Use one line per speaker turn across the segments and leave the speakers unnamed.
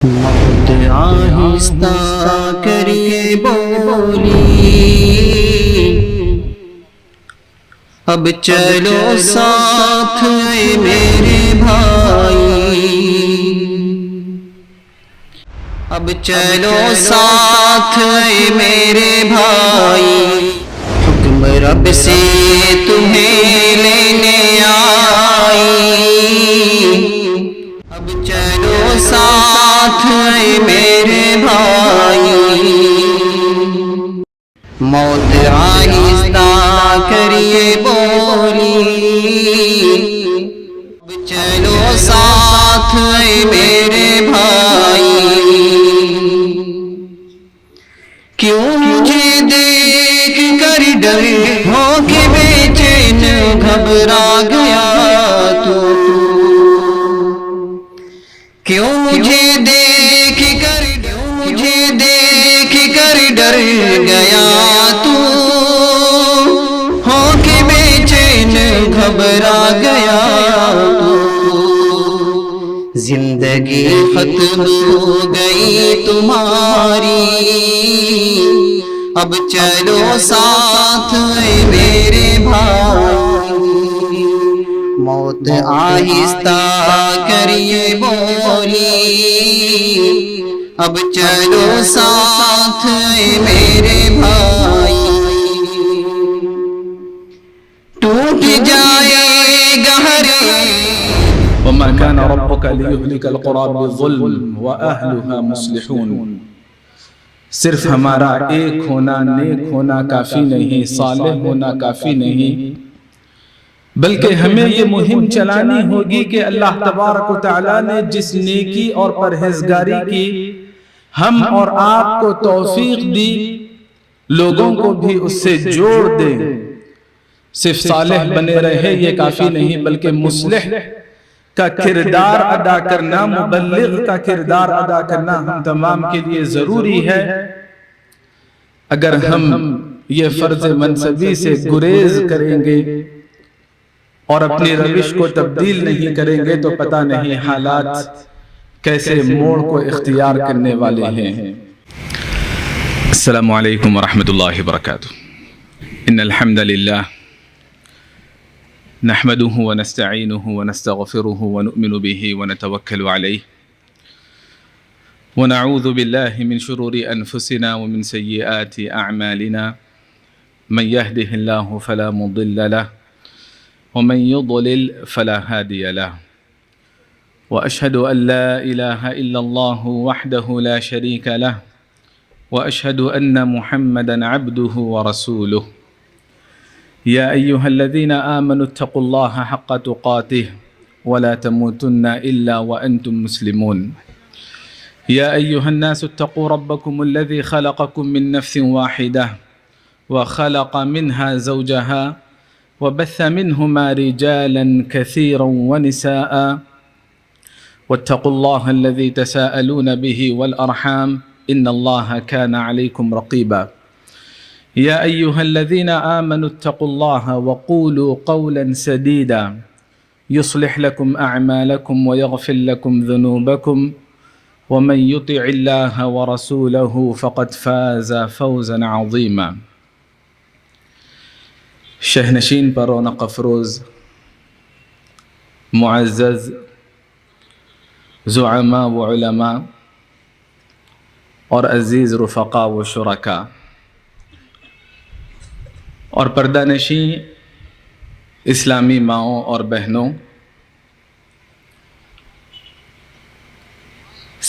موت آہستہ کریے بولی، اب چلو ساتھ اے میرے بھائی، اب چلو ساتھ اے میرے بھائی، حکم رب سے تمہیں لینے آئی، اب چلو ساتھ اے میرے بھائی، موت آہستہ کریے بولی، اب چلو ساتھ اے میرے بھائی، کیوں مجھے دیکھ کر ڈر ہو کے بے چین گھبرا گیا تو، کیوں مجھے دیکھ کر ڈر گیا تو، ہو کے بے چین گھبرا گیا تو، زندگی ختم ہو گئی تمہاری، اب چلو ساتھ اے میرے بھائی، موت آہستہ کریے بولی، اب چلو ساتھ اے میرے بھائی، ٹوٹ جائے گا ہر
وما كان ربك ليهلك القرى بالظلم وأهلها مصلحون۔ صرف ہمارا ایک ہونا، نیک ہونا کافی نہیں، صالح ہونا کافی نہیں، بلکہ ہمیں یہ مہم چلانی ہوگی کہ اللہ تبارک و تعالیٰ نے جس نیکی اور پرہیزگاری کی ہم اور آپ کو توفیق دی، لوگوں کو بھی اس سے جوڑ دیں۔ صرف صالح بنے رہے یہ کافی نہیں، بلکہ مصلح کا کردار ادا کرنا، مبلغ کا کردار ادا کرنا ہم تمام کے لیے ضروری ہے۔ اگر ہم یہ فرض منصبی سے گریز کریں گے اور اپنی روش کو تبدیل نہیں کریں گے تو پتہ نہیں حالات کیسے موڑ کو اختیار کرنے والے ہیں۔ السلام علیکم ورحمۃ اللہ وبرکاتہ۔ ان الحمد للہ نحمده ونستعینه ونستغفره ونؤمن به ونتوکل علیہ ونعوذ باللہ من شرور انفسنا ومن سیئات اعمالنا، من يهده الله فلا مضل له ومن يضلل فلا هادي له، واشهد ان لا اله الا الله وحده لا شريك له، واشهد ان محمدا عبده ورسوله۔ يا أيها الذين آمنوا اتقوا الله حق تقاته ولا تموتن إلا وأنتم مسلمون۔ يا أيها الناس اتقوا ربكم الذي خلقكم من نفس واحدة وخلق منها زوجها وبث منهما رجالا كثيرا ونساء، واتقوا الله الذي تساءلون به والأرحام إن الله كان عليكم رقيبا۔ يا أيها الذين آمنوا اتقوا الله وقولوا قولا سديدا يصلح لكم أعمالكم ويغفر لكم ذنوبكم، ومن يطع الله ورسوله فقد فاز فوزا عظيما۔ شہنشین پر رونق افروز معزز زعماء و علماء اور عزیز رفقاء و شرکاء اور پردہ نشین اسلامی ماؤں اور بہنوں،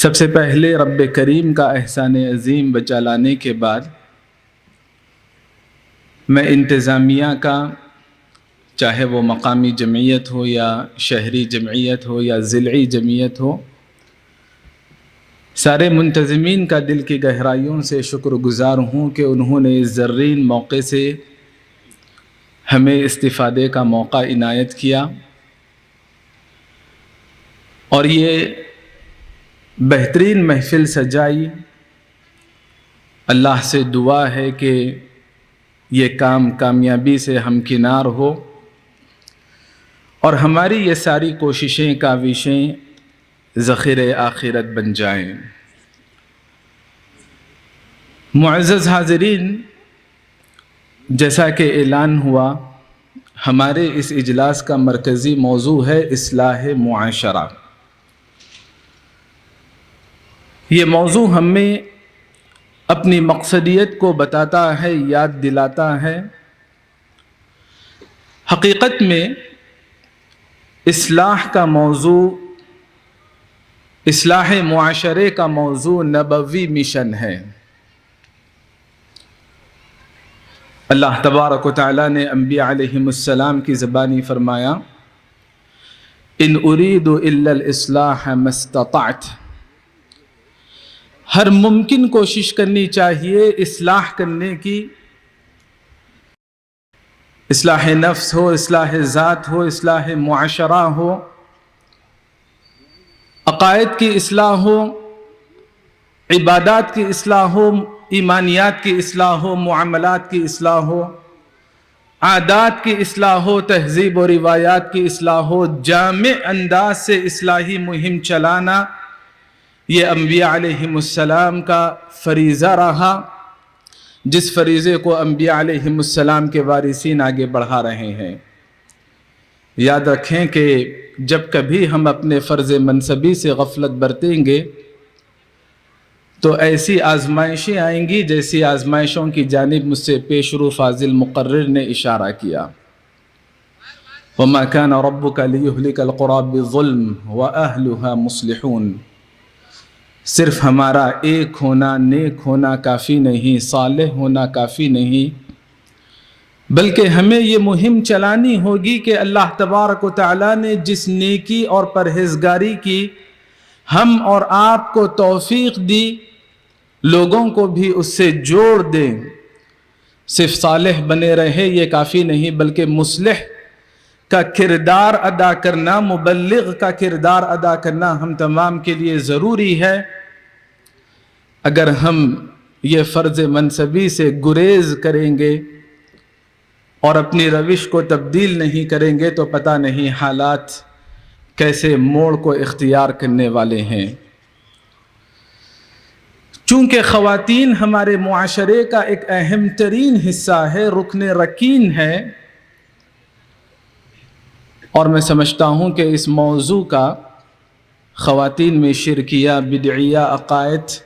سب سے پہلے رب کریم کا احسان عظیم بچا لانے کے بعد میں انتظامیہ کا، چاہے وہ مقامی جمعیت ہو یا شہری جمعیت ہو یا ضلعی جمعیت ہو، سارے منتظمین کا دل کی گہرائیوں سے شکر گزار ہوں کہ انہوں نے اس زرین موقع سے ہمیں استفادے کا موقع عنایت کیا، اور یہ بہترین محفل سجائی۔ اللہ سے دعا ہے کہ یہ کام کامیابی سے ہمکنار ہو، اور ہماری یہ ساری کوششیں کاوشیں ذخیرہ آخرت بن جائیں۔ معزز حاضرین، جیسا کہ اعلان ہوا، ہمارے اس اجلاس کا مرکزی موضوع ہے اصلاح معاشرہ۔ یہ موضوع ہمیں اپنی مقصدیت کو بتاتا ہے، یاد دلاتا ہے۔ حقیقت میں اصلاح کا موضوع، اصلاح معاشرے کا موضوع نبوی مشن ہے۔ اللہ تبارک و تعالیٰ نے انبیاء علیہم السلام کی زبانی فرمایا، ان اريد الا الاصلاح ما استطعت۔ ہر ممکن کوشش کرنی چاہیے اصلاح کرنے کی، اصلاح نفس ہو، اصلاح ذات ہو، اصلاح معاشرہ ہو، عقائد کی اصلاح ہو، عبادات کی اصلاح ہو، ایمانیات کی اصلاح ہو، معاملات کی اصلاح ہو، عادات کی اصلاح ہو، تہذیب و روایات کی اصلاح ہو، جامع انداز سے اصلاحی مہم چلانا، یہ انبیاء علیہم السلام کا فریضہ رہا، جس فریضے کو انبیاء علیہم السلام کے وارثین آگے بڑھا رہے ہیں۔ یاد رکھیں کہ جب کبھی ہم اپنے فرض منصبی سے غفلت برتیں گے تو ایسی آزمائشیں آئیں گی جیسی آزمائشوں کی جانب مجھ سے پیشرو فاضل مقرر نے اشارہ کیا۔ وَمَا كَانَ رَبُّكَ لِيُهْلِكَ الْقُرَىٰ بِالظُّلْمِ وَأَهْلُهَا مُصْلِحُونَ۔ صرف ہمارا ایک ہونا، نیک ہونا کافی نہیں، صالح ہونا کافی نہیں، بلکہ ہمیں یہ مہم چلانی ہوگی کہ اللہ تبارک و تعالیٰ نے جس نیکی اور پرہیزگاری کی ہم اور آپ کو توفیق دی، لوگوں کو بھی اس سے جوڑ دیں۔ صرف صالح بنے رہے یہ کافی نہیں، بلکہ مصلح کا کردار ادا کرنا، مبلغ کا کردار ادا کرنا ہم تمام کے لیے ضروری ہے۔ اگر ہم یہ فرض منصبی سے گریز کریں گے اور اپنی روش کو تبدیل نہیں کریں گے تو پتہ نہیں حالات کیسے موڑ کو اختیار کرنے والے ہیں۔ چونکہ خواتین ہمارے معاشرے کا ایک اہم ترین حصہ ہے، رکن رکین ہے، اور میں سمجھتا ہوں کہ اس موضوع کا خواتین میں شرکیہ، بدعیہ عقائد،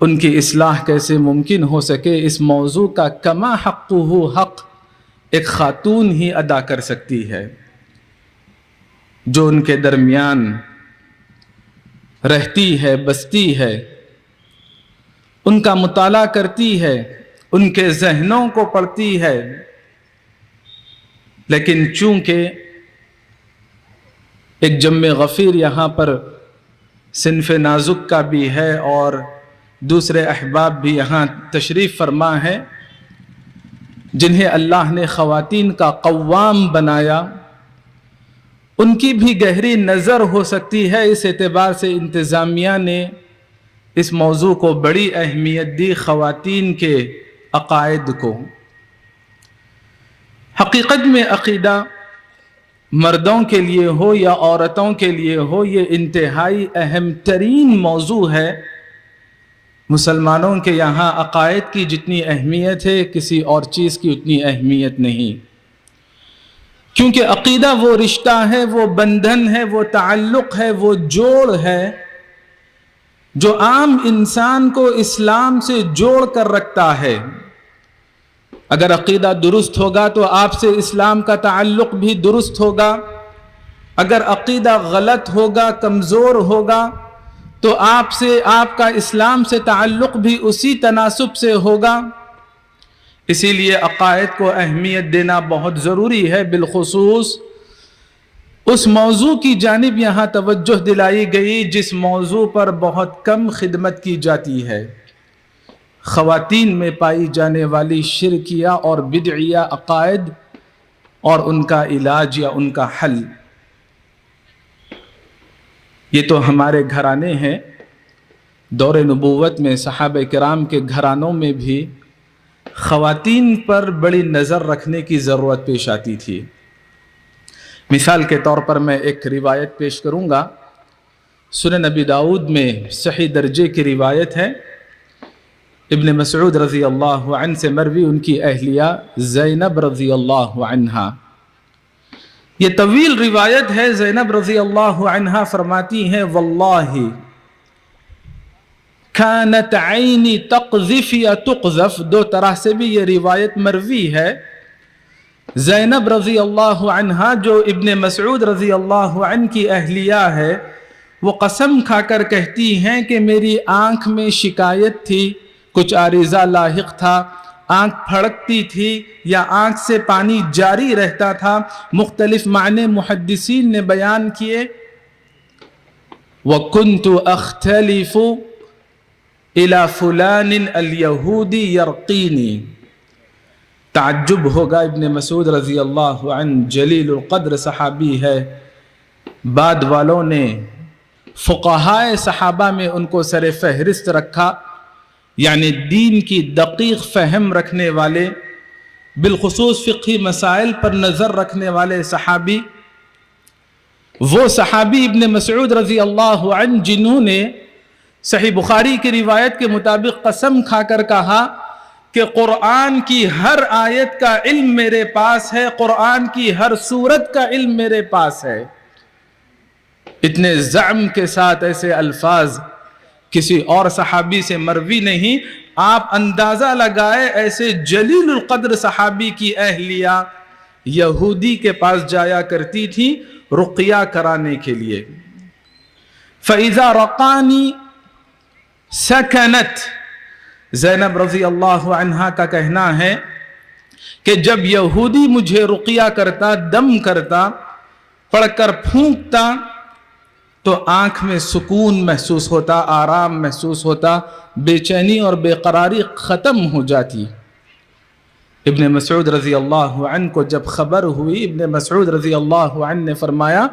ان کی اصلاح کیسے ممکن ہو سکے، اس موضوع کا کما حقہ حق ایک خاتون ہی ادا کر سکتی ہے، جو ان کے درمیان رہتی ہے، بستی ہے، ان کا مطالعہ کرتی ہے، ان کے ذہنوں کو پڑھتی ہے۔ لیکن چونکہ ایک جم غفیر یہاں پر صنف نازک کا بھی ہے اور دوسرے احباب بھی یہاں تشریف فرما ہے جنہیں اللہ نے خواتین کا قوام بنایا، ان کی بھی گہری نظر ہو سکتی ہے۔ اس اعتبار سے انتظامیہ نے اس موضوع کو بڑی اہمیت دی، خواتین کے عقائد کو۔ حقیقت میں عقیدہ مردوں کے لیے ہو یا عورتوں کے لیے ہو، یہ انتہائی اہم ترین موضوع ہے۔ مسلمانوں کے یہاں عقائد کی جتنی اہمیت ہے کسی اور چیز کی اتنی اہمیت نہیں، کیونکہ عقیدہ وہ رشتہ ہے، وہ بندھن ہے، وہ تعلق ہے، وہ جوڑ ہے جو عام انسان کو اسلام سے جوڑ کر رکھتا ہے۔ اگر عقیدہ درست ہوگا تو آپ سے اسلام کا تعلق بھی درست ہوگا، اگر عقیدہ غلط ہوگا، کمزور ہوگا، تو آپ کا اسلام سے تعلق بھی اسی تناسب سے ہوگا۔ اسی لیے عقائد کو اہمیت دینا بہت ضروری ہے۔ بالخصوص اس موضوع کی جانب یہاں توجہ دلائی گئی جس موضوع پر بہت کم خدمت کی جاتی ہے، خواتین میں پائی جانے والی شرکیہ اور بدعیہ عقائد اور ان کا علاج یا ان کا حل۔ یہ تو ہمارے گھرانے ہیں، دور نبوت میں صحابہ کرام کے گھرانوں میں بھی خواتین پر بڑی نظر رکھنے کی ضرورت پیش آتی تھی۔ مثال کے طور پر میں ایک روایت پیش کروں گا سنن نبی داؤد میں صحیح درجے کی روایت ہے، ابن مسعود رضی اللہ عنہ سے مروی، ان کی اہلیہ زینب رضی اللہ عنہا۔ یہ طویل روایت ہے۔ زینب رضی اللہ عنہا فرماتی ہیں واللہ کانت عینی تقذف یا تقذف، دو طرح سے بھی یہ روایت مروی ہے۔ زینب رضی اللہ عنہا جو ابن مسعود رضی اللہ عنہ کی اہلیہ ہے، وہ قسم کھا کر کہتی ہیں کہ میری آنکھ میں شکایت تھی، کچھ عارضہ لاحق تھا، آنکھ پھڑکتی تھی یا آنکھ سے پانی جاری رہتا تھا۔ مختلف معنی محدثین نے بیان کیے۔ وَكُنْتُ أَخْتَلِفُ إِلَى فُلَانٍ الْيَهُودِ يَرْقِينِي۔ تعجب ہوگا، ابن مسعود رضی اللہ عنہ جلیل القدر صحابی ہے، بعد والوں نے فقہائے صحابہ میں ان کو سر فہرست رکھا، یعنی دین کی دقیق فہم رکھنے والے، بالخصوص فقہی مسائل پر نظر رکھنے والے صحابی۔ وہ صحابی ابن مسعود رضی اللہ عنہ جنہوں نے صحیح بخاری کی روایت کے مطابق قسم کھا کر کہا کہ قرآن کی ہر آیت کا علم میرے پاس ہے، قرآن کی ہر سورت کا علم میرے پاس ہے، اتنے زعم کے ساتھ ایسے الفاظ کسی اور صحابی سے مروی نہیں۔ آپ اندازہ لگائے ایسے جلیل القدر صحابی کی اہلیہ یہودی کے پاس جایا کرتی تھی رقیہ کرانے کے لیے۔ فَإِذَا رَقَانِي سَكَنَتْ، زینب رضی اللہ عنہا کا کہنا ہے کہ جب یہودی مجھے رقیہ کرتا، دم کرتا، پڑھ کر پھونکتا، تو آنکھ میں سکون محسوس ہوتا، آرام محسوس ہوتا، بے چینی اور بے قراری ختم ہو جاتی۔ ابن مسعود رضی اللہ عنہ کو جب خبر ہوئی، ابن مسعود رضی اللہ عنہ نے فرمایا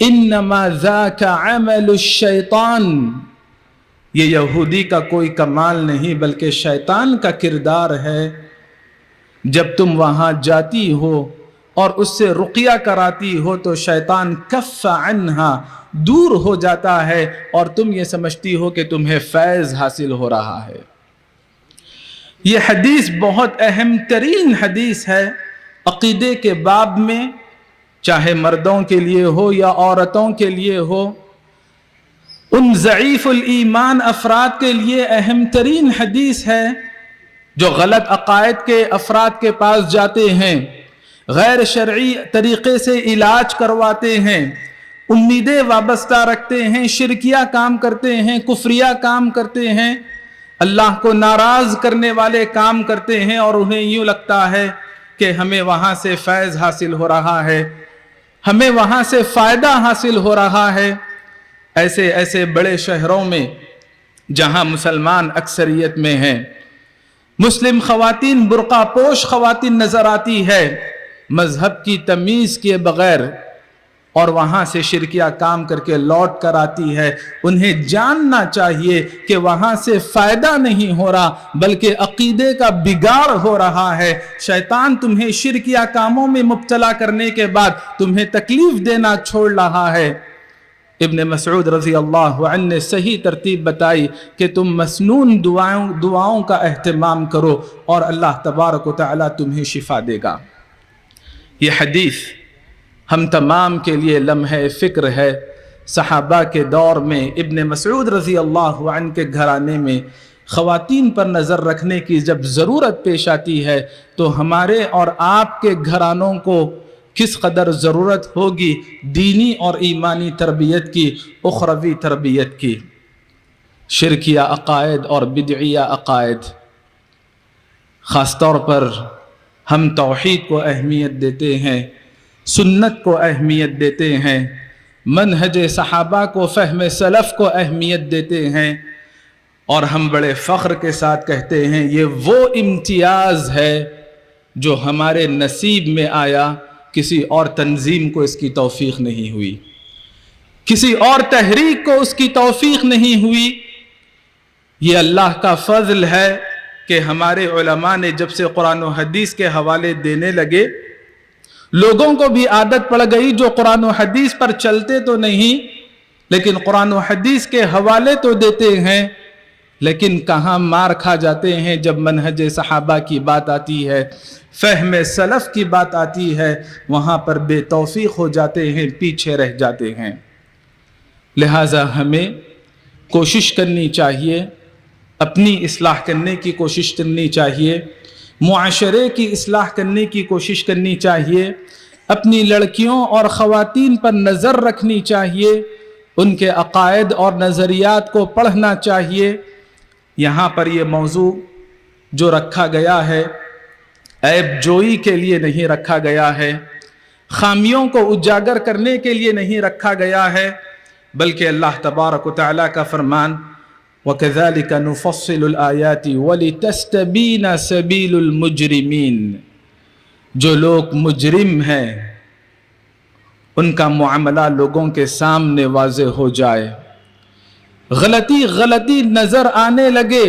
انما ذاک عمل الشیطان، یہ یہودی کا کوئی کمال نہیں بلکہ شیطان کا کردار ہے۔ جب تم وہاں جاتی ہو اور اس سے رقیہ کراتی ہو تو شیطان کف عنہا، دور ہو جاتا ہے، اور تم یہ سمجھتی ہو کہ تمہیں فیض حاصل ہو رہا ہے۔ یہ حدیث بہت اہم ترین حدیث ہے عقیدے کے باب میں، چاہے مردوں کے لیے ہو یا عورتوں کے لیے ہو۔ ان ضعیف الایمان افراد کے لیے اہم ترین حدیث ہے جو غلط عقائد کے افراد کے پاس جاتے ہیں، غیر شرعی طریقے سے علاج کرواتے ہیں، امیدیں وابستہ رکھتے ہیں، شرکیہ کام کرتے ہیں، کفریہ کام کرتے ہیں، اللہ کو ناراض کرنے والے کام کرتے ہیں، اور انہیں یوں لگتا ہے کہ ہمیں وہاں سے فیض حاصل ہو رہا ہے، ہمیں وہاں سے فائدہ حاصل ہو رہا ہے۔ ایسے بڑے شہروں میں جہاں مسلمان اکثریت میں ہیں، مسلم خواتین برقع پوش خواتین نظر آتی ہے مذہب کی تمیز کیے بغیر، اور وہاں سے شرکیہ کام کر کے لوٹ کر آتی ہے۔ انہیں جاننا چاہیے کہ وہاں سے فائدہ نہیں ہو رہا بلکہ عقیدے کا بگاڑ ہو رہا ہے۔ شیطان تمہیں شرکیہ کاموں میں مبتلا کرنے کے بعد تمہیں تکلیف دینا چھوڑ رہا ہے۔ ابن مسعود رضی اللہ عنہ نے صحیح ترتیب بتائی کہ تم مسنون دعاؤں کا اہتمام کرو اور اللہ تبارک و تعالی تمہیں شفا دے گا۔ یہ حدیث ہم تمام کے لیے لمحہ فکر ہے۔ صحابہ کے دور میں ابن مسعود رضی اللہ عنہ کے گھرانے میں خواتین پر نظر رکھنے کی جب ضرورت پیش آتی ہے تو ہمارے اور آپ کے گھرانوں کو کس قدر ضرورت ہوگی دینی اور ایمانی تربیت کی، اخروی تربیت کی۔ شرکیہ عقائد اور بدعیہ عقائد، خاص طور پر ہم توحید کو اہمیت دیتے ہیں، سنت کو اہمیت دیتے ہیں، منہج صحابہ کو، فہم سلف کو اہمیت دیتے ہیں، اور ہم بڑے فخر کے ساتھ کہتے ہیں یہ وہ امتیاز ہے جو ہمارے نصیب میں آیا، کسی اور تنظیم کو اس کی توفیق نہیں ہوئی، کسی اور تحریک کو اس کی توفیق نہیں ہوئی۔ یہ اللہ کا فضل ہے کہ ہمارے علماء نے جب سے قرآن و حدیث کے حوالے دینے لگے، لوگوں کو بھی عادت پڑ گئی جو قرآن و حدیث پر چلتے تو نہیں لیکن قرآن و حدیث کے حوالے تو دیتے ہیں، لیکن کہاں مار کھا جاتے ہیں جب منہج صحابہ کی بات آتی ہے، فہم سلف کی بات آتی ہے، وہاں پر بے توفیق ہو جاتے ہیں، پیچھے رہ جاتے ہیں۔ لہٰذا ہمیں کوشش کرنی چاہیے، اپنی اصلاح کرنے کی کوشش کرنی چاہیے، معاشرے کی اصلاح کرنے کی کوشش کرنی چاہیے، اپنی لڑکیوں اور خواتین پر نظر رکھنی چاہیے، ان کے عقائد اور نظریات کو پڑھنا چاہیے۔ یہاں پر یہ موضوع جو رکھا گیا ہے عیب جوئی کے لیے نہیں رکھا گیا ہے، خامیوں کو اجاگر کرنے کے لیے نہیں رکھا گیا ہے، بلکہ اللہ تبارک و تعالیٰ کا فرمان وَكَذَلِكَ نُفَصِّلُ الْآيَاتِ وَلِتَسْتَبِينَ سَبِيلُ الْمُجْرِمِينَ، جو لوگ مجرم ہیں ان کا معاملہ لوگوں کے سامنے واضح ہو جائے، غلطی نظر آنے لگے،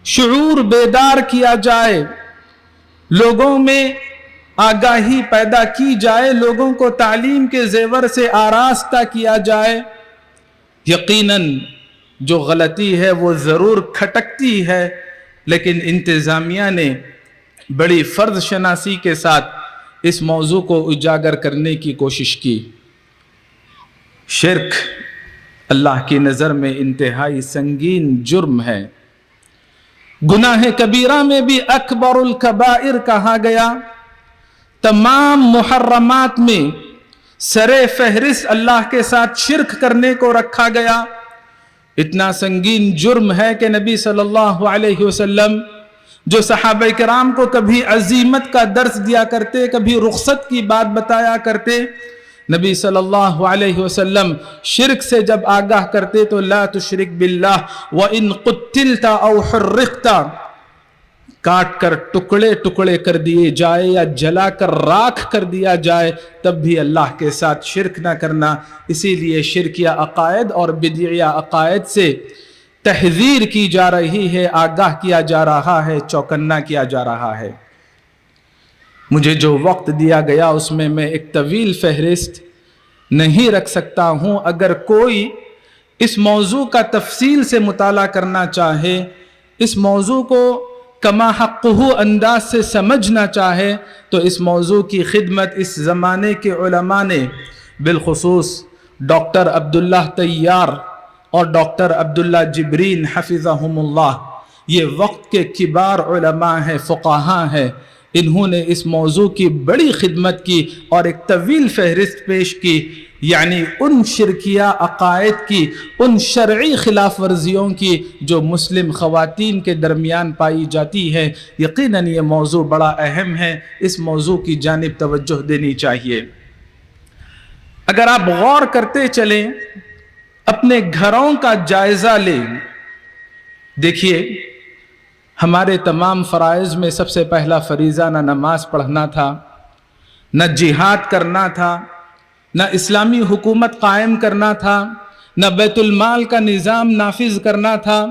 شعور بیدار کیا جائے، لوگوں میں آگاہی پیدا کی جائے، لوگوں کو تعلیم کے زیور سے آراستہ کیا جائے۔ یقیناً جو غلطی ہے وہ ضرور کھٹکتی ہے، لیکن انتظامیہ نے بڑی فرض شناسی کے ساتھ اس موضوع کو اجاگر کرنے کی کوشش کی۔ شرک اللہ کی نظر میں انتہائی سنگین جرم ہے، گناہ کبیرہ میں بھی اکبر الکبائر کہا گیا، تمام محرمات میں سر فہرست اللہ کے ساتھ شرک کرنے کو رکھا گیا۔ اتنا سنگین جرم ہے کہ نبی صلی اللہ علیہ وسلم جو صحابہ کرام کو کبھی عزیمت کا درس دیا کرتے، کبھی رخصت کی بات بتایا کرتے، نبی صلی اللہ علیہ وسلم شرک سے جب آگاہ کرتے تو لا تشرک باللہ وَإِن قُتِّلْتَ أَوْ حُرِّقْتَ، کاٹ کر ٹکڑے ٹکڑے کر دیے جائے یا جلا کر راکھ کر دیا جائے تب بھی اللہ کے ساتھ شرک نہ کرنا۔ اسی لیے شرکیہ عقائد اور بدعیہ عقائد سے تحذیر کی جا رہی ہے، آگاہ کیا جا رہا ہے، چوکنا کیا جا رہا ہے۔ مجھے جو وقت دیا گیا اس میں ایک طویل فہرست نہیں رکھ سکتا ہوں۔ اگر کوئی اس موضوع کا تفصیل سے مطالعہ کرنا چاہے، اس موضوع کو کما حقہ انداز سے سمجھنا چاہے تو اس موضوع کی خدمت اس زمانے کے علماء نے، بالخصوص ڈاکٹر عبداللہ طیار اور ڈاکٹر عبداللہ جبرین حفظہم اللہ، یہ وقت کے کبار علماء ہیں، فقہاء ہیں، انہوں نے اس موضوع کی بڑی خدمت کی اور ایک طویل فہرست پیش کی، یعنی ان شرکیہ عقائد کی، ان شرعی خلاف ورزیوں کی جو مسلم خواتین کے درمیان پائی جاتی ہے۔ یقیناً یہ موضوع بڑا اہم ہے، اس موضوع کی جانب توجہ دینی چاہیے۔ اگر آپ غور کرتے چلیں، اپنے گھروں کا جائزہ لیں، دیکھیے ہمارے تمام فرائض میں سب سے پہلا فریضہ نہ نماز پڑھنا تھا، نہ جہاد کرنا تھا، نہ اسلامی حکومت قائم کرنا تھا، نہ بیت المال کا نظام نافذ کرنا تھا۔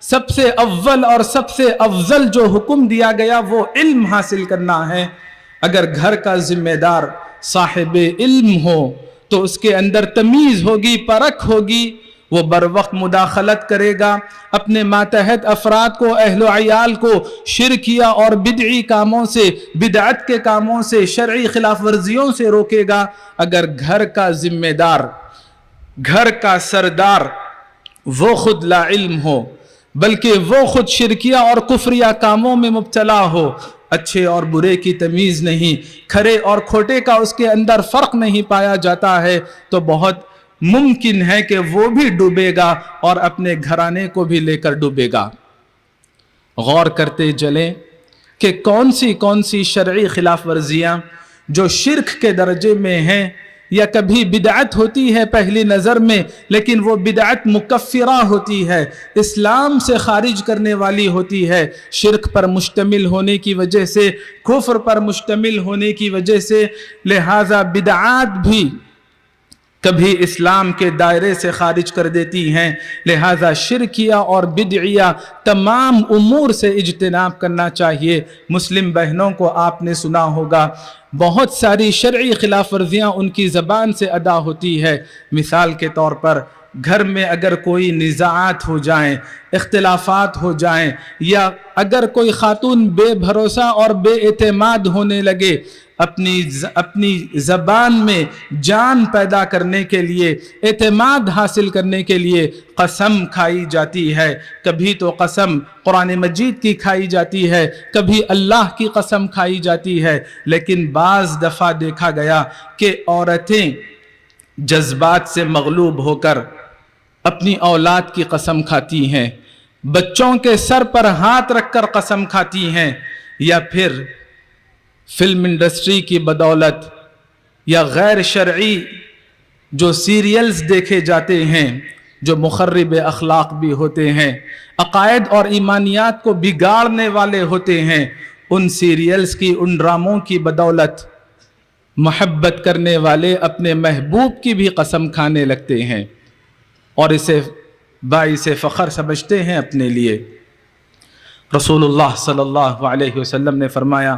سب سے اول اور سب سے افضل جو حکم دیا گیا وہ علم حاصل کرنا ہے۔ اگر گھر کا ذمہ دار صاحب علم ہو تو اس کے اندر تمیز ہوگی، پرکھ ہوگی، وہ بر وقت مداخلت کرے گا، اپنے ماتحت افراد کو، اہل و عیال کو شرکیہ اور بدعی کاموں سے، بدعت کے کاموں سے، شرعی خلاف ورزیوں سے روکے گا۔ اگر گھر کا ذمہ دار، گھر کا سردار وہ خود لا علم ہو، بلکہ وہ خود شرکیہ اور کفریہ کاموں میں مبتلا ہو، اچھے اور برے کی تمیز نہیں، کھرے اور کھوٹے کا اس کے اندر فرق نہیں پایا جاتا ہے، تو بہت ممکن ہے کہ وہ بھی ڈوبے گا اور اپنے گھرانے کو بھی لے کر ڈوبے گا۔ غور کرتے چلیں کہ کون سی شرعی خلاف ورزیاں جو شرک کے درجے میں ہیں یا کبھی بدعت ہوتی ہے پہلی نظر میں، لیکن وہ بدعت مکفرہ ہوتی ہے، اسلام سے خارج کرنے والی ہوتی ہے، شرک پر مشتمل ہونے کی وجہ سے، کفر پر مشتمل ہونے کی وجہ سے۔ لہذا بدعات بھی کبھی اسلام کے دائرے سے خارج کر دیتی ہیں۔ لہذا شرکیہ اور بدعیہ تمام امور سے اجتناب کرنا چاہیے۔ مسلم بہنوں کو آپ نے سنا ہوگا بہت ساری شرعی خلاف ورزیاں ان کی زبان سے ادا ہوتی ہے۔ مثال کے طور پر گھر میں اگر کوئی نزاعات ہو جائیں، اختلافات ہو جائیں، یا اگر کوئی خاتون بے بھروسہ اور بے اعتماد ہونے لگے، اپنی زبان میں جان پیدا کرنے کے لیے، اعتماد حاصل کرنے کے لیے قسم کھائی جاتی ہے۔ کبھی تو قسم قرآن مجید کی کھائی جاتی ہے، کبھی اللہ کی قسم کھائی جاتی ہے، لیکن بعض دفعہ دیکھا گیا کہ عورتیں جذبات سے مغلوب ہو کر اپنی اولاد کی قسم کھاتی ہیں، بچوں کے سر پر ہاتھ رکھ کر قسم کھاتی ہیں، یا پھر فلم انڈسٹری کی بدولت یا غیر شرعی جو سیریلز دیکھے جاتے ہیں جو مخرب اخلاق بھی ہوتے ہیں، عقائد اور ایمانیات کو بگاڑنے والے ہوتے ہیں، ان سیریلز کی، ان ڈراموں کی بدولت محبت کرنے والے اپنے محبوب کی بھی قسم کھانے لگتے ہیں اور اسے باعث فخر سمجھتے ہیں اپنے لیے۔ رسول اللہ صلی اللہ علیہ وسلم نے فرمایا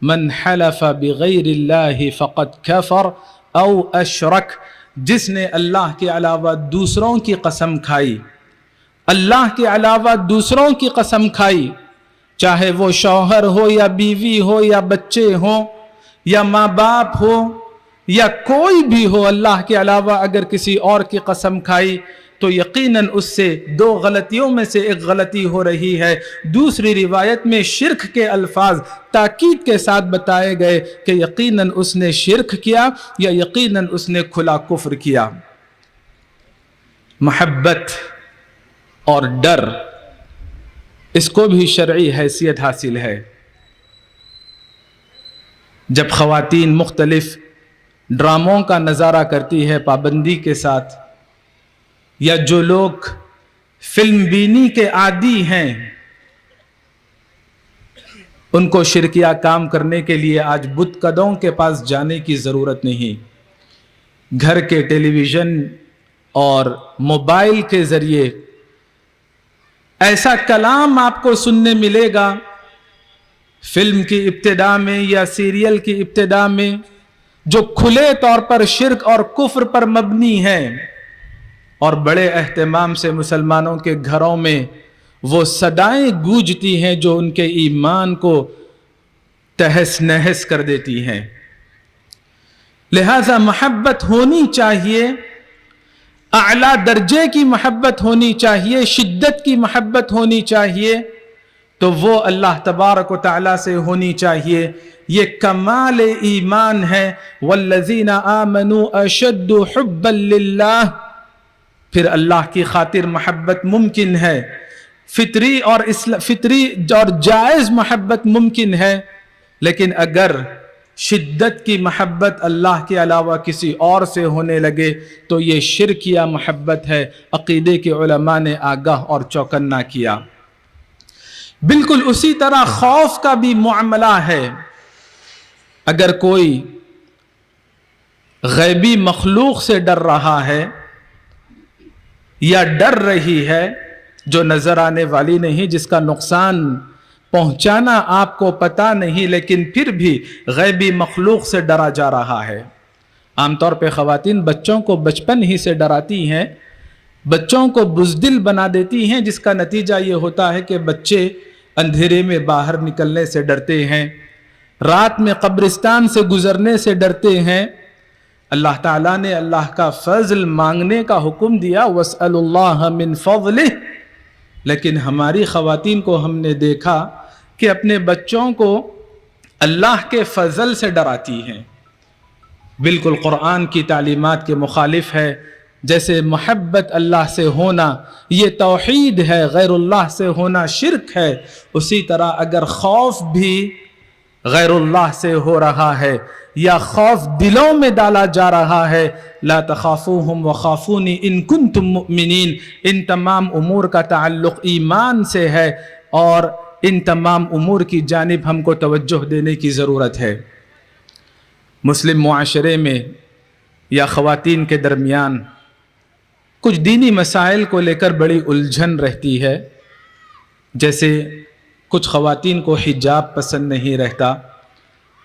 من حلف بغیر اللہ فقد کفر او اشرک، جس نے اللہ کے علاوہ دوسروں کی قسم کھائی، اللہ کے علاوہ دوسروں کی قسم کھائی، چاہے وہ شوہر ہو یا بیوی ہو یا بچے ہوں یا ماں باپ ہو یا کوئی بھی ہو، اللہ کے علاوہ اگر کسی اور کی قسم کھائی تو یقیناً اس سے دو غلطیوں میں سے ایک غلطی ہو رہی ہے۔ دوسری روایت میں شرک کے الفاظ تاکید کے ساتھ بتائے گئے کہ یقیناً اس نے شرک کیا یا یقیناً اس نے کھلا کفر کیا۔ محبت اور ڈر، اس کو بھی شرعی حیثیت حاصل ہے۔ جب خواتین مختلف ڈراموں کا نظارہ کرتی ہے پابندی کے ساتھ، یا جو لوگ فلم بینی کے عادی ہیں، ان کو شرکیہ کام کرنے کے لیے آج بت قدوں کے پاس جانے کی ضرورت نہیں۔ گھر کے ٹیلی ویژن اور موبائل کے ذریعے ایسا کلام آپ کو سننے ملے گا فلم کی ابتدا میں یا سیریل کی ابتدا میں، جو کھلے طور پر شرک اور کفر پر مبنی ہے، اور بڑے اہتمام سے مسلمانوں کے گھروں میں وہ صدائیں گونجتی ہیں جو ان کے ایمان کو تہس نہس کر دیتی ہیں۔ لہذا محبت ہونی چاہیے، اعلیٰ درجے کی محبت ہونی چاہیے، شدت کی محبت ہونی چاہیے، تو وہ اللہ تبارک و تعالیٰ سے ہونی چاہیے۔ یہ کمال ایمان ہے۔ والذین آمنوا اشد حبا للہ، پھر اللہ کی خاطر محبت ممکن ہے، فطری اور جائز محبت ممکن ہے، لیکن اگر شدت کی محبت اللہ کے علاوہ کسی اور سے ہونے لگے تو یہ شرکیہ محبت ہے۔ عقیدے کے علماء نے آگاہ اور چوکنا کیا۔ بالکل اسی طرح خوف کا بھی معاملہ ہے۔ اگر کوئی غیبی مخلوق سے ڈر رہا ہے یا ڈر رہی ہے جو نظر آنے والی نہیں، جس کا نقصان پہنچانا آپ کو پتہ نہیں، لیکن پھر بھی غیبی مخلوق سے ڈرا جا رہا ہے۔ عام طور پہ خواتین بچوں کو بچپن ہی سے ڈراتی ہیں، بچوں کو بزدل بنا دیتی ہیں، جس کا نتیجہ یہ ہوتا ہے کہ بچے اندھیرے میں باہر نکلنے سے ڈرتے ہیں، رات میں قبرستان سے گزرنے سے ڈرتے ہیں۔ اللہ تعالیٰ نے اللہ کا فضل مانگنے کا حکم دیا، وَاسْأَلُوا اللَّهَ مِن فَضْلِهِ، لیکن ہماری خواتین کو ہم نے دیکھا کہ اپنے بچوں کو اللہ کے فضل سے ڈراتی ہیں۔ بالکل قرآن کی تعلیمات کے مخالف ہے۔ جیسے محبت اللہ سے ہونا یہ توحید ہے، غیر اللہ سے ہونا شرک ہے، اسی طرح اگر خوف بھی غیر اللہ سے ہو رہا ہے یا خوف دلوں میں ڈالا جا رہا ہے، لا تخافوہم وخافونی ان کنتم مؤمنین، ان تمام امور کا تعلق ایمان سے ہے اور ان تمام امور کی جانب ہم کو توجہ دینے کی ضرورت ہے۔ مسلم معاشرے میں یا خواتین کے درمیان کچھ دینی مسائل کو لے کر بڑی الجھن رہتی ہے. جیسے کچھ خواتین کو حجاب پسند نہیں رہتا،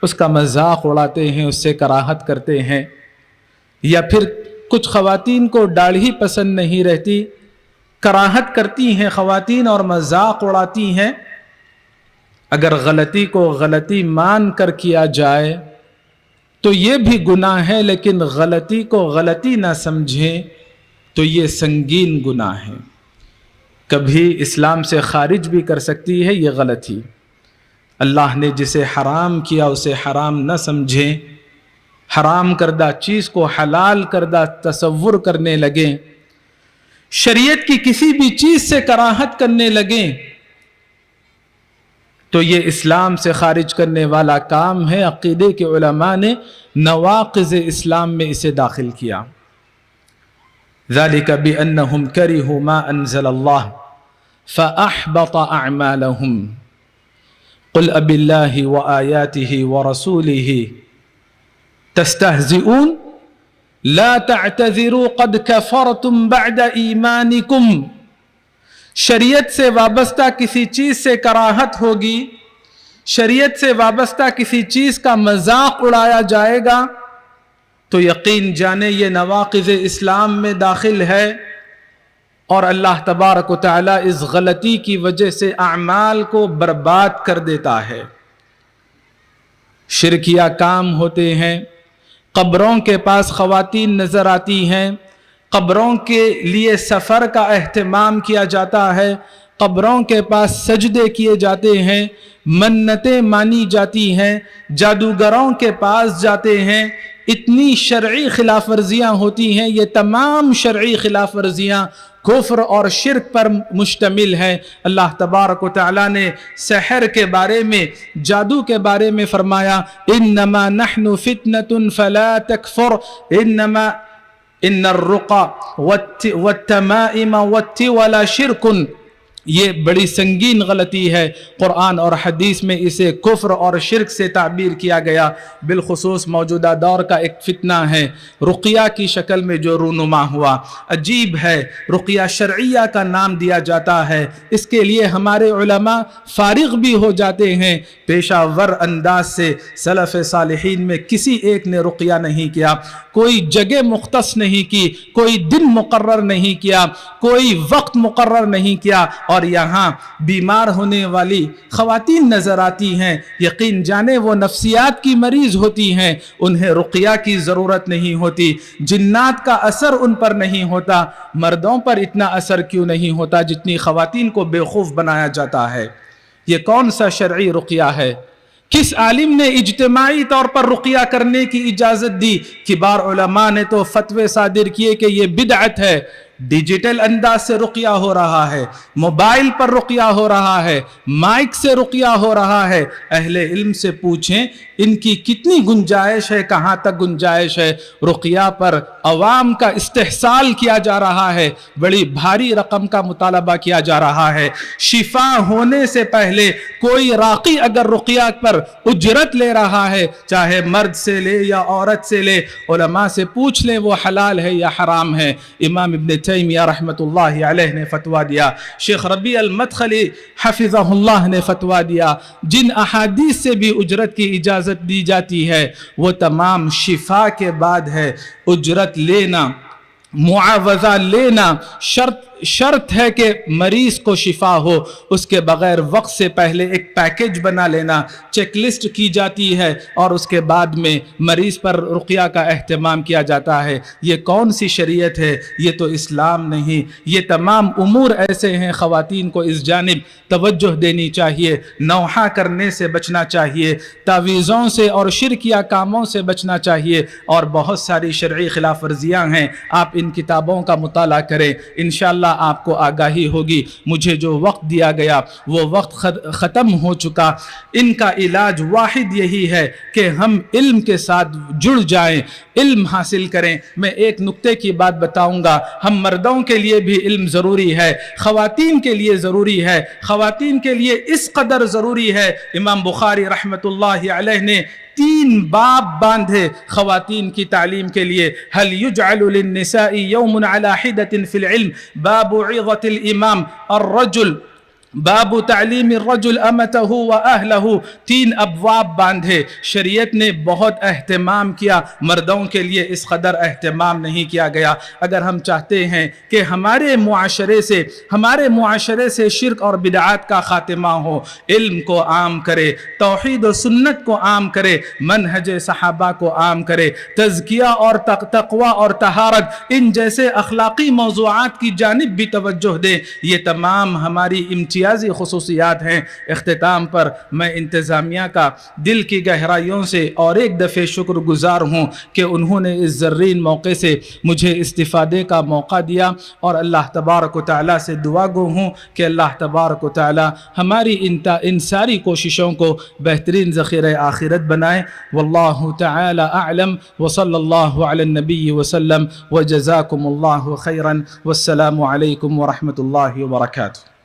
اس کا مذاق اڑاتے ہیں، اس سے کراہت کرتے ہیں. یا پھر کچھ خواتین کو داڑھی پسند نہیں رہتی، کراہت کرتی ہیں خواتین اور مذاق اڑاتی ہیں. اگر غلطی کو غلطی مان کر کیا جائے تو یہ بھی گناہ ہے، لیکن غلطی کو غلطی نہ سمجھیں تو یہ سنگین گناہ ہے، کبھی اسلام سے خارج بھی کر سکتی ہے یہ غلطی. اللہ نے جسے حرام کیا اسے حرام نہ سمجھیں، حرام کردہ چیز کو حلال کردہ تصور کرنے لگیں، شریعت کی کسی بھی چیز سے کراہت کرنے لگیں تو یہ اسلام سے خارج کرنے والا کام ہے. عقیدے کے علماء نے نواقض اسلام میں اسے داخل کیا. ذَلِكَ بِأَنَّهُمْ كَرِهُوا مَا أَنزَلَ اللَّهُ فَأَحْبَطَ أَعْمَالَهُمْ قُلْ أَبِاللَّهِ وَآيَاتِهِ وَرَسُولِهِ تَسْتَهْزِئُونَ لَا تَعْتَذِرُوا قَدْ كَفَرْتُمْ بَعْدَ إِيمَانِكُمْ. شریعت سے وابستہ کسی چیز سے کراہت ہوگی، شریعت سے وابستہ کسی چیز کا مذاق اڑایا جائے گا تو یقین جانے یہ نواقض اسلام میں داخل ہے، اور اللہ تبارک و تعالی اس غلطی کی وجہ سے اعمال کو برباد کر دیتا ہے. شرکیہ کام ہوتے ہیں، قبروں کے پاس خواتین نظر آتی ہیں، قبروں کے لیے سفر کا اہتمام کیا جاتا ہے، قبروں کے پاس سجدے کیے جاتے ہیں، منتیں مانی جاتی ہیں، جادوگروں کے پاس جاتے ہیں. اتنی شرعی خلاف ورزیاں ہوتی ہیں. یہ تمام شرعی خلاف ورزیاں کفر اور شرک پر مشتمل ہیں. اللہ تبارک و تعالیٰ نے سحر کے بارے میں، جادو کے بارے میں فرمایا انما نحن فتنة فلا تکفر انما ان الرقى والتمائم والتول شرک. یہ بڑی سنگین غلطی ہے. قرآن اور حدیث میں اسے کفر اور شرک سے تعبیر کیا گیا. بالخصوص موجودہ دور کا ایک فتنہ ہے رقیہ کی شکل میں جو رونما ہوا. عجیب ہے، رقیہ شرعیہ کا نام دیا جاتا ہے. اس کے لیے ہمارے علماء فارغ بھی ہو جاتے ہیں. پیشہ ور انداز سے سلف صالحین میں کسی ایک نے رقیہ نہیں کیا، کوئی جگہ مختص نہیں کی، کوئی دن مقرر نہیں کیا، کوئی وقت مقرر نہیں کیا، اور یہاں بیمار ہونے والی خواتین نظر آتی ہیں. یقین جانے وہ نفسیات کی مریض ہوتی ہیں، انہیں رقیہ کی ضرورت نہیں ہوتی، جنات کا اثر ان پر نہیں ہوتا. مردوں پر اتنا اثر کیوں نہیں ہوتا جتنی خواتین کو بیوقوف بنایا جاتا ہے؟ یہ کون سا شرعی رقیہ ہے؟ کس عالم نے اجتماعی طور پر رقیہ کرنے کی اجازت دی؟ کبار علماء نے تو فتوے صادر کیے کہ یہ بدعت ہے. ڈیجیٹل انداز سے رقیہ ہو رہا ہے، موبائل پر رقیہ ہو رہا ہے، مائک سے رقیہ ہو رہا ہے. اہل علم سے پوچھیں ان کی کتنی گنجائش ہے، کہاں تک گنجائش ہے. رقیہ پر عوام کا استحصال کیا جا رہا ہے، بڑی بھاری رقم کا مطالبہ کیا جا رہا ہے. شفا ہونے سے پہلے کوئی راقی اگر رقیہ پر اجرت لے رہا ہے، چاہے مرد سے لے یا عورت سے لے، علماء سے پوچھ لیں وہ حلال ہے یا حرام ہے. امام ابن تیمیہ رحمۃ اللہ علیہ نے فتویٰ دیا، شیخ ربیع المدخلی حفظہ اللہ نے فتویٰ دیا. جن احادیث سے بھی اجرت کی اجازت دی جاتی ہے وہ تمام شفا کے بعد ہے. اجرت لینا، معاوضہ لینا شرط ہے کہ مریض کو شفا ہو. اس کے بغیر وقت سے پہلے ایک پیکج بنا لینا، چیک لسٹ کی جاتی ہے اور اس کے بعد میں مریض پر رقیہ کا اہتمام کیا جاتا ہے. یہ کون سی شریعت ہے؟ یہ تو اسلام نہیں. یہ تمام امور ایسے ہیں، خواتین کو اس جانب توجہ دینی چاہیے، نوحہ کرنے سے بچنا چاہیے، تعویذوں سے اور شرکیہ کاموں سے بچنا چاہیے. اور بہت ساری شرعی خلاف ورزیاں ہیں، آپ ان کتابوں کا مطالعہ کریں، انشاءاللہ آپ کو آگاہی ہوگی. مجھے جو وقت دیا گیا وہ وقت ختم ہو چکا. ان کا علاج واحد یہی ہے کہ ہم علم کے ساتھ جڑ جائیں، علم حاصل کریں. میں ایک نکتے کی بات بتاؤں گا، ہم مردوں کے لیے بھی علم ضروری ہے، خواتین کے لیے ضروری ہے. خواتین کے لیے اس قدر ضروری ہے، امام بخاری رحمۃ اللہ علیہ نے تین باب باندھے خواتین کی تعلیم کے لیے. هل يجعل للنساء يوم على حدة في العلم، باب عظة الامام الرجل، باب تعلیم الرجل امته و اہلہ. تین ابواب باندھے. شریعت نے بہت اہتمام کیا، مردوں کے لیے اس قدر اہتمام نہیں کیا گیا. اگر ہم چاہتے ہیں کہ ہمارے معاشرے سے شرک اور بدعات کا خاتمہ ہو، علم کو عام کرے، توحید و سنت کو عام کرے، منہج صحابہ کو عام کرے، تزکیہ اور تقوی اور طہارت ان جیسے اخلاقی موضوعات کی جانب بھی توجہ دے، یہ تمام ہماری امتیازی خصوصیات ہیں. اختتام پر میں انتظامیہ کا دل کی گہرائیوں سے اور ایک دفعہ شکر گزار ہوں کہ انہوں نے اس زرین موقع سے مجھے استفادے کا موقع دیا، اور اللہ تبارک و تعالیٰ سے دعا گو ہوں کہ اللہ تبارک و تعالیٰ ہماری ان ساری کوششوں کو بہترین ذخیرہ آخرت بنائے. واللہ تعالی اعلم، وصلی اللہ علی النبی وسلم، وجزاکم اللہ خیرا، والسلام علیکم ورحمۃ اللہ وبرکاتہ.